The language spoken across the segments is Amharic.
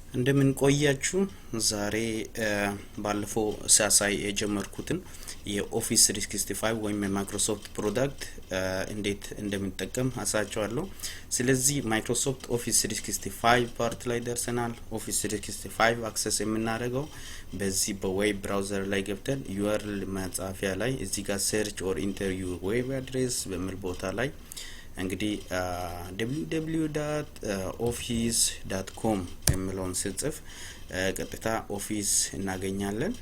እንደምን ቆያችሁ ዛሬ ባለፈው ሲያሳይ የጀመርኩትን የኦፊስ 365 ወይም የማይክሮሶፍት ፕሮዳክት እንዴት እንደምንጠቀም አሳያችኋለሁ። ስለዚህ ማይክሮሶፍት ኦፊስ 365 ፓርት ላይ ደርሰናል። ኦፊስ 365 አክሰስ የምናደርገው በዚህ በዌብ ብራውዘር ላይ ገብተን URL መጻፊያ ላይ እዚህ ጋር ሰርች ኦር ኢንተር ዩር ዌብ አድሬስ በሚል ቦታ ላይ እንግዲህ www.office.com የሚለውን ስንጽፍ ቀጥታ ኦፊስ እናገኛለን።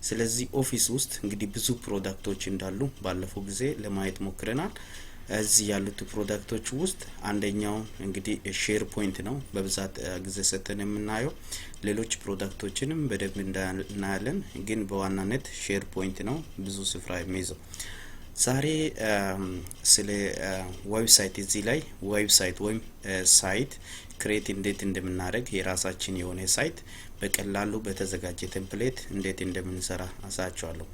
ስለዚህ ኦፊስ ውስጥ እንግዲህ ብዙ ፕሮዳክቶች እንዳሉ ባለፈው ጊዜ ለማየት ሞክረናል። እዚህ ያሉት ፕሮዳክቶች ውስጥ አንደኛው እንግዲህ ሼርፖይንት ነው። በብዛት ጊዜ ሰተን የምናየው ሌሎች ፕሮዳክቶችንም በደንብ እናያለን፣ ግን በዋናነት ሼርፖይንት ነው ብዙ ስፍራ የሚይዘው። ዛሬ ስለ ዌብሳይት እዚህ ላይ ዌብሳይት ወይም ሳይት ክሬት እንዴት እንደምናደርግ የራሳችን የሆነ ሳይት በቀላሉ በተዘጋጀ ቴምፕሌት እንዴት እንደምንሰራ አሳያችኋለሁ።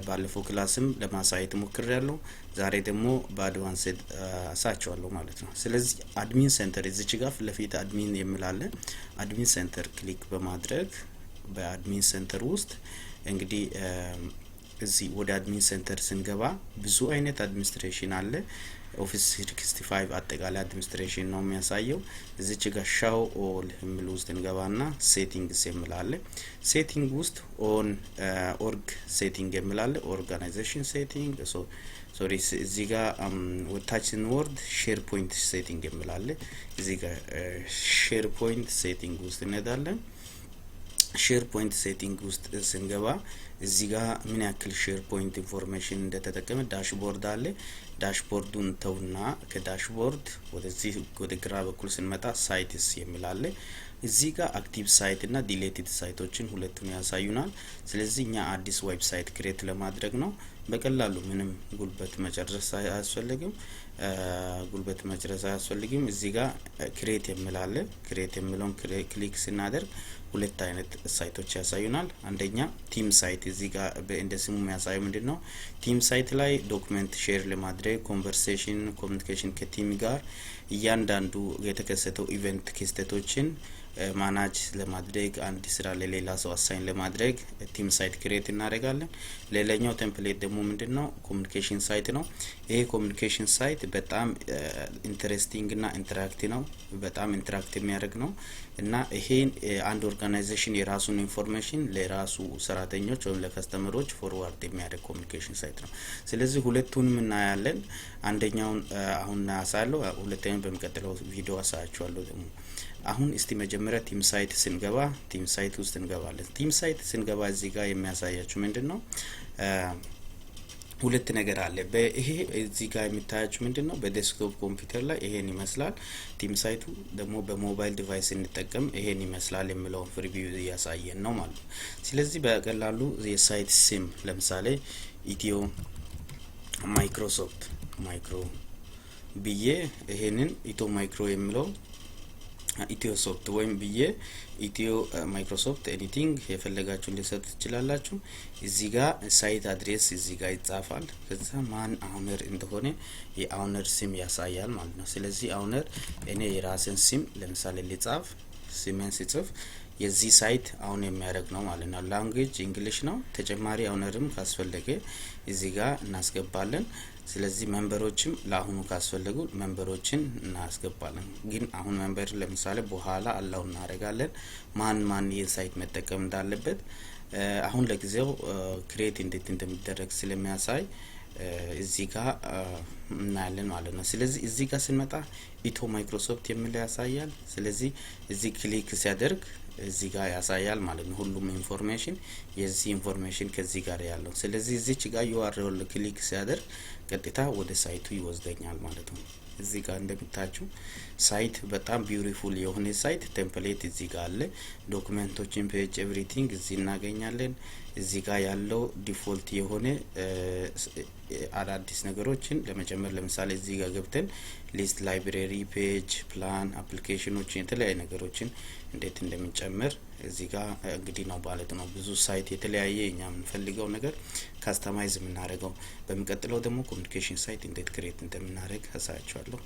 ባለፈው ክላስም ለማሳየት ሞክሬያለሁ። ዛሬ ደግሞ በአድቫንስድ አሳያችኋለሁ ማለት ነው። ስለዚህ አድሚን ሴንተር እዚች ጋር ለፊት አድሚን የሚላለ አድሚን ሴንተር ክሊክ በማድረግ በአድሚን ሴንተር ውስጥ እንግዲህ እዚህ ወደ አድሚን ሴንተር ስንገባ ብዙ አይነት አድሚኒስትሬሽን አለ። ኦፊስ 365 አጠቃላይ አድሚኒስትሬሽን ነው የሚያሳየው። እዚች ጋር ሻው ኦል የሚል ውስጥ እንገባና ሴቲንግስ የሚላለ ሴቲንግ ውስጥ ኦን ኦርግ ሴቲንግ የሚላለ ኦርጋናይዜሽን ሴቲንግ ሶሪ እዚህ ጋር ወታችን ወርድ ሼርፖይንት ሴቲንግ የሚላለ እዚህ ጋር ሼርፖይንት ሴቲንግ ውስጥ እንሄዳለን። ሼርፖይንት ሴቲንግ ውስጥ ስንገባ እዚህ ጋር ምን ያክል ሼርፖይንት ኢንፎርሜሽን እንደተጠቀመ ዳሽቦርድ አለ። ዳሽቦርዱን ተውና ከዳሽቦርድ ወደዚህ ወደ ግራ በኩል ስንመጣ ሳይትስ የሚላለ እዚህ ጋር አክቲቭ ሳይት እና ዲሌትድ ሳይቶችን ሁለቱን ያሳዩናል። ስለዚህ እኛ አዲስ ዌብሳይት ክሬት ለማድረግ ነው። በቀላሉ ምንም ጉልበት መጨረስ አያስፈልግም። እዚህ ጋር ክሬት የሚላለ ክሬት የሚለውን ክሊክ ስናደርግ ሁለት አይነት ሳይቶች ያሳዩናል። አንደኛ ቲም ሳይት እዚህ ጋር እንደ ስሙ የሚያሳየው ምንድነው? ቲም ሳይት ላይ ዶክመንት ሼር ለማድረግ ኮንቨርሴሽን ኮሚኒኬሽን ከቲም ጋር እያንዳንዱ የተከሰተው ኢቨንት ክስተቶችን ማናጅ ለማድረግ አንድ ስራ ለሌላ ሰው አሳይን ለማድረግ ቲም ሳይት ክሬት እናደርጋለን። ሌላኛው ቴምፕሌት ደግሞ ምንድነው? ኮሚኒኬሽን ሳይት ነው። ይሄ ኮሚኒኬሽን ሳይት በጣም ኢንተረስቲንግ እና ኢንተራክቲቭ ነው። በጣም ኢንተራክት የሚያደርግ ነው እና ይሄን አንድ ኦርጋናይዜሽን የራሱን ኢንፎርሜሽን ለራሱ ሰራተኞች ወይም ለከስተመሮች ፎርዋርድ የሚያደርግ ኮሚኒኬሽን ሳይት ነው። ስለዚህ ሁለቱንም እናያለን። አንደኛውን አሁን እናያሳለሁ፣ ሁለተኛውን በሚቀጥለው ቪዲዮ አሳያችኋለሁ ደግሞ። አሁን እስቲ መጀመሪያ ቲም ሳይት ስንገባ ቲም ሳይት ውስጥ እንገባለን። ቲም ሳይት ስንገባ እዚህ ጋር የሚያሳያችሁ ምንድነው? ሁለት ነገር አለ። በይሄ እዚህ ጋር የሚታያችሁ ምንድነው? በዴስክቶፕ ኮምፒውተር ላይ ይሄን ይመስላል። ቲም ሳይቱ ደግሞ በሞባይል ዲቫይስ እንጠቀም ይሄን ይመስላል የሚለው ፍሪቪው እያሳየን ነው ማለት ነው። ስለዚህ በቀላሉ የሳይት ስም ለምሳሌ ኢትዮ ማይክሮሶፍት ማይክሮ ብዬ ይሄንን ኢትዮ ማይክሮ የሚለው ኢትዮ ሶፍት ወይም ብዬ ኢትዮ ማይክሮሶፍት ኤዲቲንግ የፈለጋችሁ ሊሰጥ ትችላላችሁ። እዚህ ጋር ሳይት አድሬስ እዚህ ጋር ይጻፋል። ከዛ ማን አውነር እንደሆነ የአውነር ስም ያሳያል ማለት ነው። ስለዚህ አውነር እኔ የራስን ስም ለምሳሌ ሊጻፍ ስሜን ሲጽፍ የዚህ ሳይት አሁን የሚያደርግ ነው ማለት ነው። ላንጉዌጅ እንግሊሽ ነው። ተጨማሪ አውነርም ካስፈለገ እዚህ ጋር እናስገባለን። ስለዚህ መንበሮችም ለአሁኑ ካስፈለጉ መንበሮችን እናስገባለን። ግን አሁን መንበር ለምሳሌ በኋላ አላው እናደርጋለን ማን ይሄን ሳይት መጠቀም እንዳለበት። አሁን ለጊዜው ክሬት እንዴት እንደሚደረግ ስለሚያሳይ እዚህ ጋር እናያለን ማለት ነው። ስለዚህ እዚህ ጋር ስንመጣ ኢትዮ ማይክሮሶፍት የሚል ያሳያል። ስለዚህ እዚህ ክሊክ ሲያደርግ እዚህ ጋር ያሳያል ማለት ነው። ሁሉም ኢንፎርሜሽን የዚህ ኢንፎርሜሽን ከዚህ ጋር ያለው። ስለዚህ እዚች ጋር URL ክሊክ ሲያደርግ ቀጥታ ወደ ሳይቱ ይወስደኛል ማለት ነው። እዚህ ጋር እንደምታችሁ ሳይት በጣም ቢዩቲፉል የሆነ ሳይት ቴምፕሌት እዚህ ጋር አለ። ዶክመንቶችን ፔጅ ኤቭሪቲንግ እዚህ እናገኛለን። እዚህ ጋር ያለው ዲፎልት የሆነ አዳዲስ ነገሮችን ለመጨመር ለምሳሌ እዚህ ጋር ገብተን ሊስት ላይብራሪ ፔጅ ፕላን አፕሊኬሽኖችን የተለያዩ ነገሮችን እንዴት እንደምንጨምር እዚህ ጋር እንግዲህ ነው ማለት ነው። ብዙ ሳይት የተለያየ እኛ የምንፈልገው ነገር ካስተማይዝ የምናደርገው። በሚቀጥለው ደግሞ ኮሚኒኬሽን ሳይት እንዴት ክሬት እንደምናደርግ አሳያችኋለሁ።